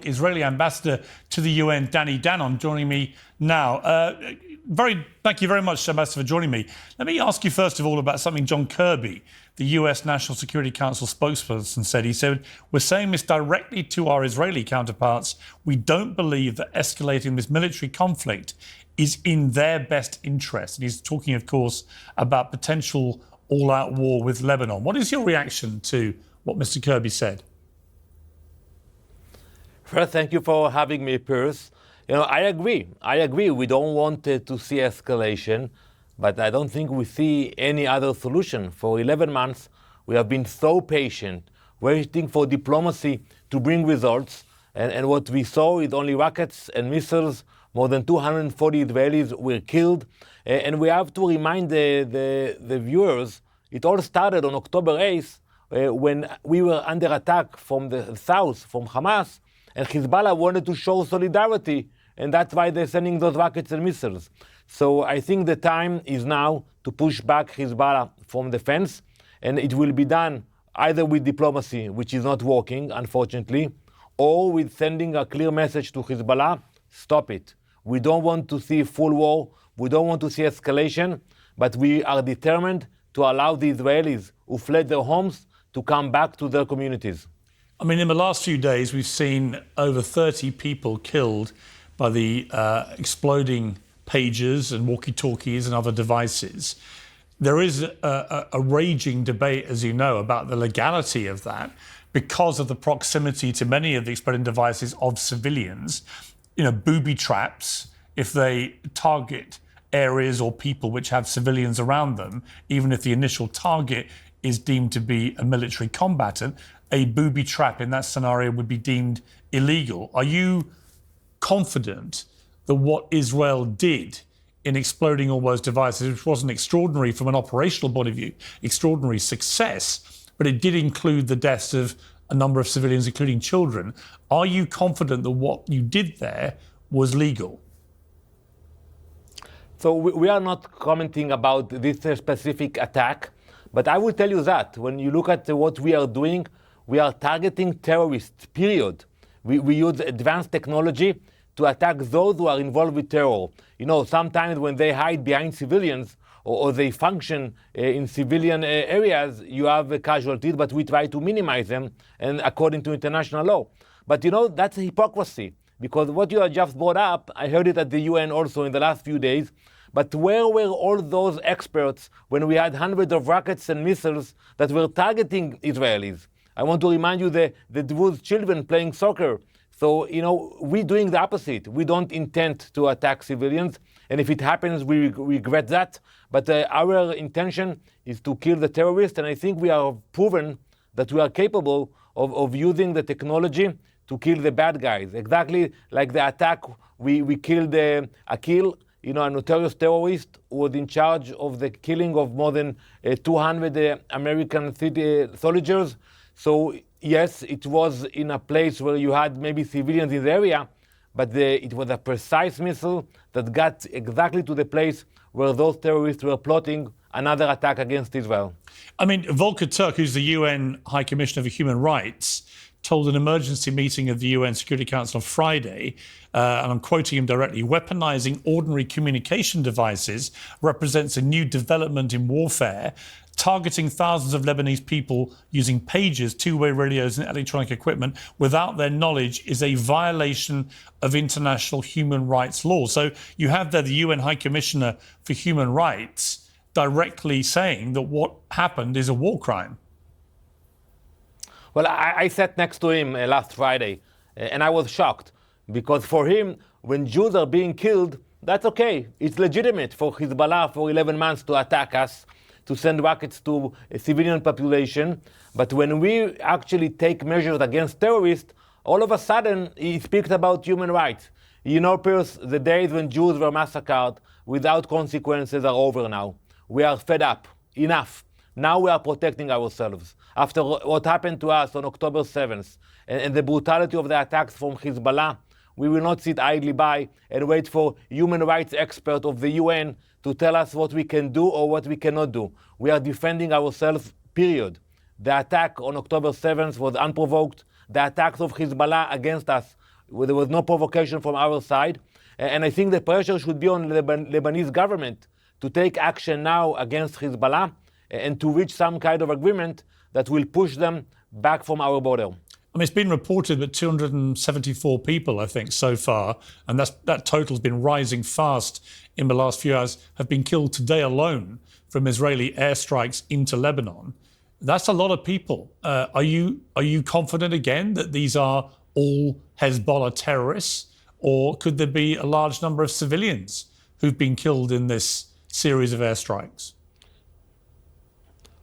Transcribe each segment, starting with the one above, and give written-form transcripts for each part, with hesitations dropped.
Israeli ambassador to the UN, Danon, joining me now. Thank you very much, Ambassador, for joining me. Let me ask you first of all about something John Kirby, the US National Security Council spokesperson, said. He said, "We're saying this directly to our Israeli counterparts. We don't believe that escalating this military conflict is in their best interest." And he's talking, of course, about potential all-out war with Lebanon. What is your reaction to what Mr. Kirby said? First, thank you for having me, Piers. I agree. We don't want to see escalation, but I don't think we see any other solution. For 11 months, we have been so patient, waiting for diplomacy to bring results. And what we saw is only rockets and missiles. More than 240 Israelis were killed. And we have to remind the viewers, it all started on October 8th, when we were under attack from the south, from Hamas, and Hezbollah wanted to show solidarity, and that's why they're sending those rockets and missiles. So I think the time is now to push back Hezbollah from the fence, and it will be done either with diplomacy, which is not working, unfortunately, or with sending a clear message to Hezbollah, stop it. We don't want to see full war, we don't want to see escalation, but we are determined to allow the Israelis who fled their homes to come back to their communities. I mean, in the last few days, we've seen over 30 people killed by the exploding pagers and walkie-talkies and other devices. There is a raging debate, as you know, about the legality of that because of the proximity to many of the exploding devices of civilians. Booby traps, if they target areas or people which have civilians around them, even if the initial target is deemed to be a military combatant, a booby trap in that scenario would be deemed illegal. Are you confident that what Israel did in exploding all those devices, which wasn't extraordinary from an operational point of view, extraordinary success, but it did include the deaths of a number of civilians, including children, are you confident that what you did there was legal? So we are not commenting about this specific attack, but I will tell you that when you look at what we are doing, we are targeting terrorists, period. We use advanced technology to attack those who are involved with terror. Sometimes when they hide behind civilians or they function in civilian areas, you have casualties, but we try to minimize them, and according to international law. But that's hypocrisy, because what you have just brought up, I heard it at the UN also in the last few days, but where were all those experts when we had hundreds of rockets and missiles that were targeting Israelis? I want to remind you that there was children playing soccer. So, we're doing the opposite. We don't intend to attack civilians. And if it happens, we regret that. But our intention is to kill the terrorists. And I think we have proven that we are capable of using the technology to kill the bad guys. Exactly like the attack, we killed Akil, a notorious terrorist who was in charge of the killing of more than 200 American soldiers. So, yes, it was in a place where you had maybe civilians in the area, but it was a precise missile that got exactly to the place where those terrorists were plotting another attack against Israel. I mean, Volker Turk, who's the UN High Commissioner for Human Rights, told an emergency meeting of the UN Security Council on Friday, and I'm quoting him directly, "Weaponizing ordinary communication devices represents a new development in warfare. Targeting thousands of Lebanese people using pagers, two-way radios and electronic equipment without their knowledge is a violation of international human rights law." So you have there the UN High Commissioner for Human Rights directly saying that what happened is a war crime. Well, I sat next to him last Friday, and I was shocked, because for him, when Jews are being killed, that's okay. It's legitimate for Hezbollah for 11 months to attack us, to send rockets to a civilian population. But when we actually take measures against terrorists, all of a sudden he speaks about human rights. Piers, the days when Jews were massacred without consequences are over now. We are fed up. Enough. Now we are protecting ourselves. After what happened to us on October 7th and the brutality of the attacks from Hezbollah, we will not sit idly by and wait for human rights experts of the UN to tell us what we can do or what we cannot do. We are defending ourselves, period. The attack on October 7th was unprovoked. The attacks of Hezbollah against us There was no provocation from our side. And I think the pressure should be on the Lebanese government to take action now against Hezbollah and to reach some kind of agreement that will push them back from our border. I mean, it's been reported that 274 people, I think, so far, and that total's been rising fast in the last few hours, have been killed today alone from Israeli airstrikes into Lebanon. That's a lot of people. Are you confident again that these are all Hezbollah terrorists, or could there be a large number of civilians who've been killed in this series of airstrikes?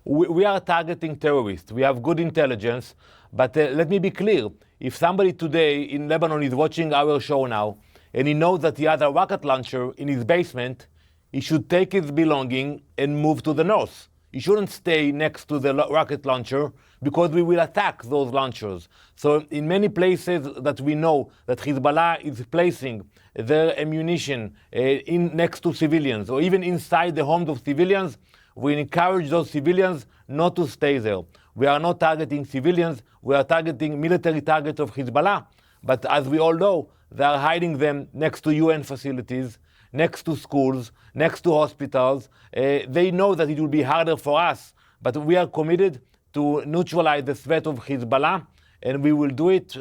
We are targeting terrorists. We have good intelligence. But let me be clear. If somebody today in Lebanon is watching our show now, and he knows that he has a rocket launcher in his basement, he should take his belonging and move to the north. He shouldn't stay next to the rocket launcher, because we will attack those launchers. So in many places that we know that Hezbollah is placing their ammunition next to civilians, or even inside the homes of civilians, we encourage those civilians not to stay there. We are not targeting civilians, we are targeting military targets of Hezbollah. But as we all know, they are hiding them next to UN facilities, next to schools, next to hospitals. They know that it will be harder for us, but we are committed to neutralize the threat of Hezbollah, and we will do it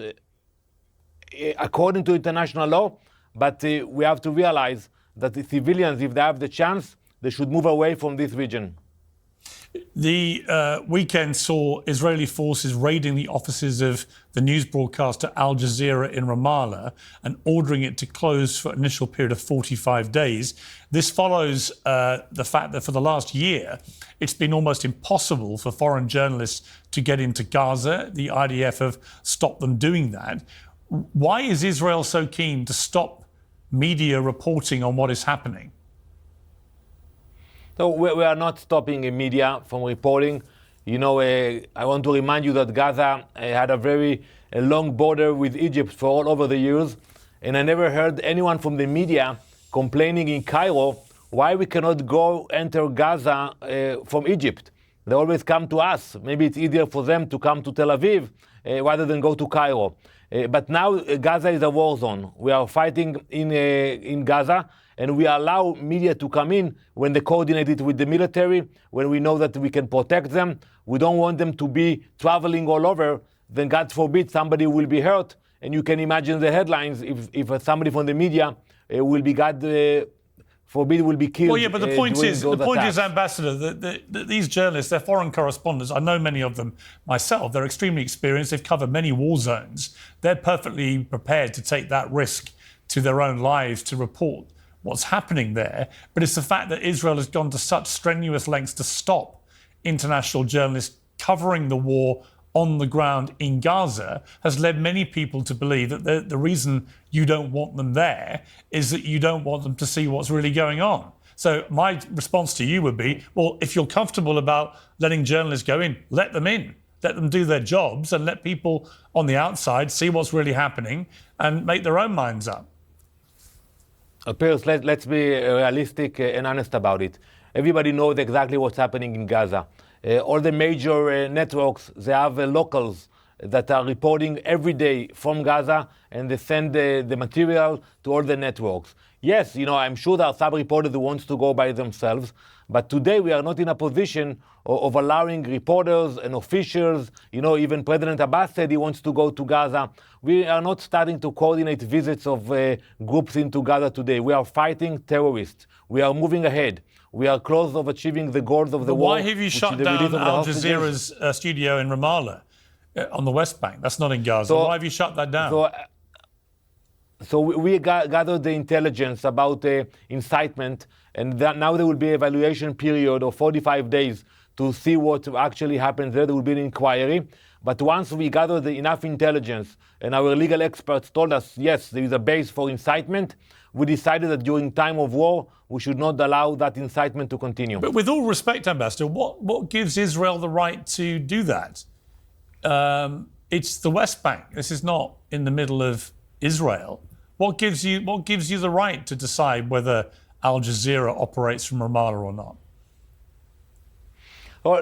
according to international law. But we have to realize that the civilians, if they have the chance, they should move away from this region. The weekend saw Israeli forces raiding the offices of the news broadcaster Al Jazeera in Ramallah and ordering it to close for an initial period of 45 days. This follows the fact that for the last year, it's been almost impossible for foreign journalists to get into Gaza. The IDF have stopped them doing that. Why is Israel so keen to stop media reporting on what is happening? So we are not stopping media from reporting. You know, I want to remind you that Gaza had a very long border with Egypt for all over the years. And I never heard anyone from the media complaining in Cairo why we cannot go enter Gaza from Egypt. They always come to us. Maybe it's easier for them to come to Tel Aviv rather than go to Cairo. But now Gaza is a war zone. We are fighting in Gaza, and we allow media to come in when they coordinate it with the military, when we know that we can protect them. We don't want them to be traveling all over. Then God forbid somebody will be hurt. And you can imagine the headlines if somebody from the media will be, God forbid, will be killed. Well, yeah, but the point is, Ambassador, that these journalists, they're foreign correspondents. I know many of them myself. They're extremely experienced. They've covered many war zones. They're perfectly prepared to take that risk to their own lives to report what's happening there. But it's the fact that Israel has gone to such strenuous lengths to stop international journalists covering the war on the ground in Gaza has led many people to believe that the reason you don't want them there is that you don't want them to see what's really going on. So my response to you would be, well, if you're comfortable about letting journalists go in, let them in. Let them do their jobs and let people on the outside see what's really happening and make their own minds up. Piers, let's be realistic and honest about it. Everybody knows exactly what's happening in Gaza. All the major networks, they have locals that are reporting every day from Gaza, and they send the material to all the networks. Yes, you know, I'm sure there are some reporters who want to go by themselves, but today we are not in a position of allowing reporters and officials, you know, even President Abbas said he wants to go to Gaza. We are not starting to coordinate visits of groups into Gaza today. We are fighting terrorists. We are moving ahead. We are close of achieving the goals of the war. Why have you shut down Al Jazeera's studio in Ramallah on the West Bank? That's not in Gaza. So, why have you shut that down? So we gathered the intelligence about incitement, and now there will be an evaluation period of 45 days to see what actually happened there. There will be an inquiry. But once we gathered enough intelligence and our legal experts told us, yes, there is a base for incitement, we decided that during time of war, we should not allow that incitement to continue. But with all respect, Ambassador, what gives Israel the right to do that? It's the West Bank. This is not in the middle of Israel. What gives you the right to decide whether Al Jazeera operates from Ramallah or not?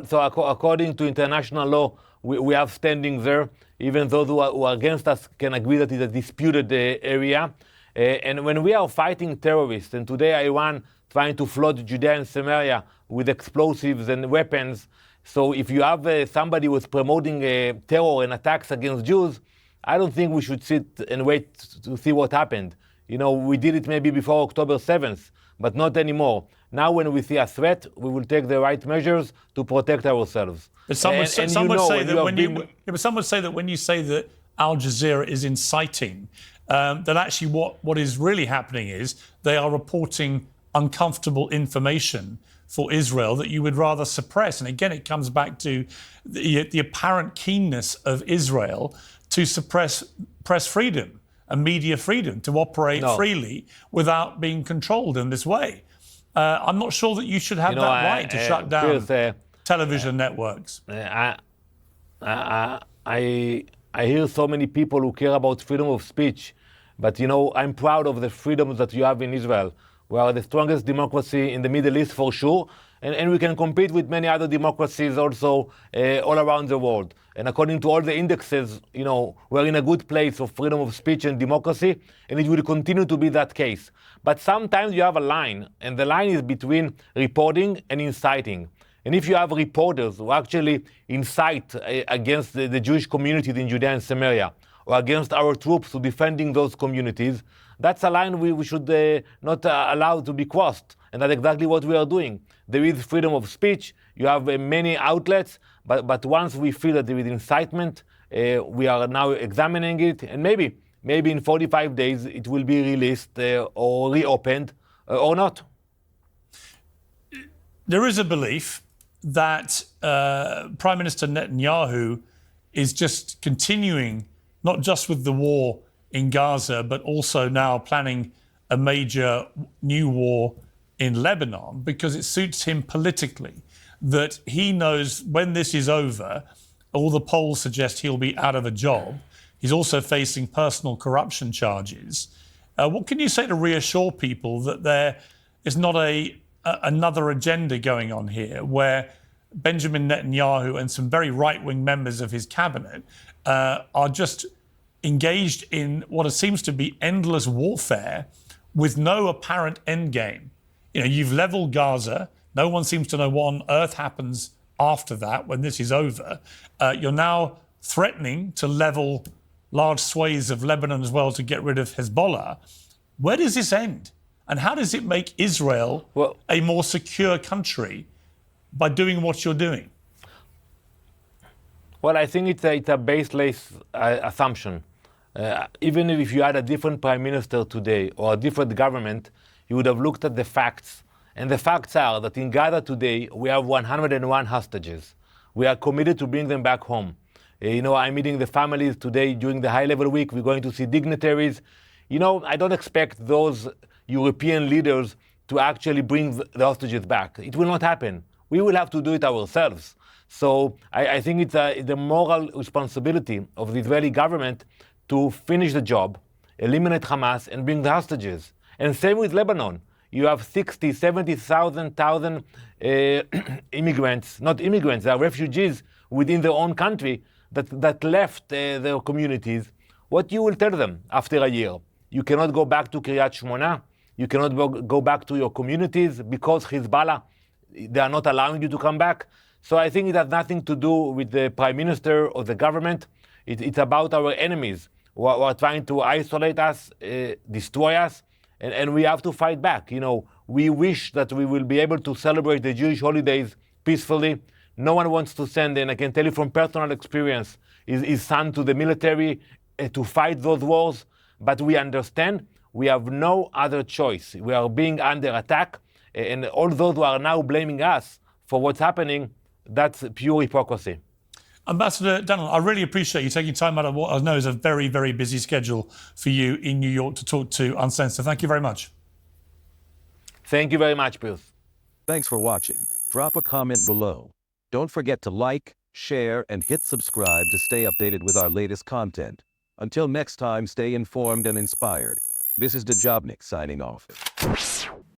So according to international law, we have standing there. Even those who are against us can agree that it's a disputed area. And when we are fighting terrorists, and today Iran trying to flood Judea and Samaria with explosives and weapons, so if you have somebody who's promoting terror and attacks against Jews, I don't think we should sit and wait to see what happened. You know, we did it maybe before October 7th, but not anymore. Now when we see a threat, we will take the right measures to protect ourselves. But some would say that when you say that Al Jazeera is inciting, that actually what is really happening is they are reporting uncomfortable information for Israel that you would rather suppress. And again, it comes back to the apparent keenness of Israel to suppress press freedom and media freedom, to operate freely without being controlled in this way. I'm not sure that you should have that right to shut down television networks. I hear so many people who care about freedom of speech, but you know, I'm proud of the freedoms that you have in Israel. We are the strongest democracy in the Middle East for sure, and we can compete with many other democracies also all around the world. And according to all the indexes, you know, we're in a good place of freedom of speech and democracy, and it will continue to be that case. But sometimes you have a line, and the line is between reporting and inciting. And if you have reporters who actually incite against the Jewish communities in Judea and Samaria, or against our troops who defending those communities, that's a line we should not allow to be crossed. And that's exactly what we are doing. There is freedom of speech. You have many outlets, but once we feel that there is incitement, we are now examining it, and maybe in 45 days it will be released or reopened or not. There is a belief that Prime Minister Netanyahu is just continuing, not just with the war in Gaza, but also now planning a major new war in Lebanon because it suits him politically, that he knows when this is over, all the polls suggest he'll be out of a job. He's also facing personal corruption charges. What can you say to reassure people that there is not another agenda going on here where Benjamin Netanyahu and some very right-wing members of his cabinet are just engaged in what seems to be endless warfare with no apparent end game? You know, you've leveled Gaza. No one seems to know what on earth happens after that when this is over. You're now threatening to level large swathes of Lebanon as well to get rid of Hezbollah. Where does this end? And how does it make Israel a more secure country by doing what you're doing? Well, I think it's a baseless assumption. Even if you had a different prime minister today or a different government, you would have looked at the facts. And the facts are that in Gaza today, we have 101 hostages. We are committed to bring them back home. You know, I'm meeting the families today during the high-level week. We're going to see dignitaries. You know, I don't expect those European leaders to actually bring the hostages back. It will not happen. We will have to do it ourselves. So I think it's the moral responsibility of the Israeli government to finish the job, eliminate Hamas, and bring the hostages. And same with Lebanon. You have 60, 70,000 immigrants, not immigrants, they are refugees within their own country that left their communities. What you will tell them after a year? You cannot go back to Kiryat Shmona. You cannot go back to your communities because Hezbollah, they are not allowing you to come back. So I think it has nothing to do with the prime minister or the government. It's about our enemies who are trying to isolate us, destroy us, and we have to fight back. You know, we wish that we will be able to celebrate the Jewish holidays peacefully. No one wants to send, and I can tell you from personal experience, his son to the military to fight those wars. But we understand we have no other choice. We are being under attack, and all those who are now blaming us for what's happening, that's pure hypocrisy. Ambassador Danon, I really appreciate you taking time out of what I know is a very, very busy schedule for you in New York to talk to Uncensored. Thank you very much. Thank you very much, Piers. Thanks for watching. Drop a comment below. Don't forget to like, share, and hit subscribe to stay updated with our latest content. Until next time, stay informed and inspired. This is Dejobnik signing off.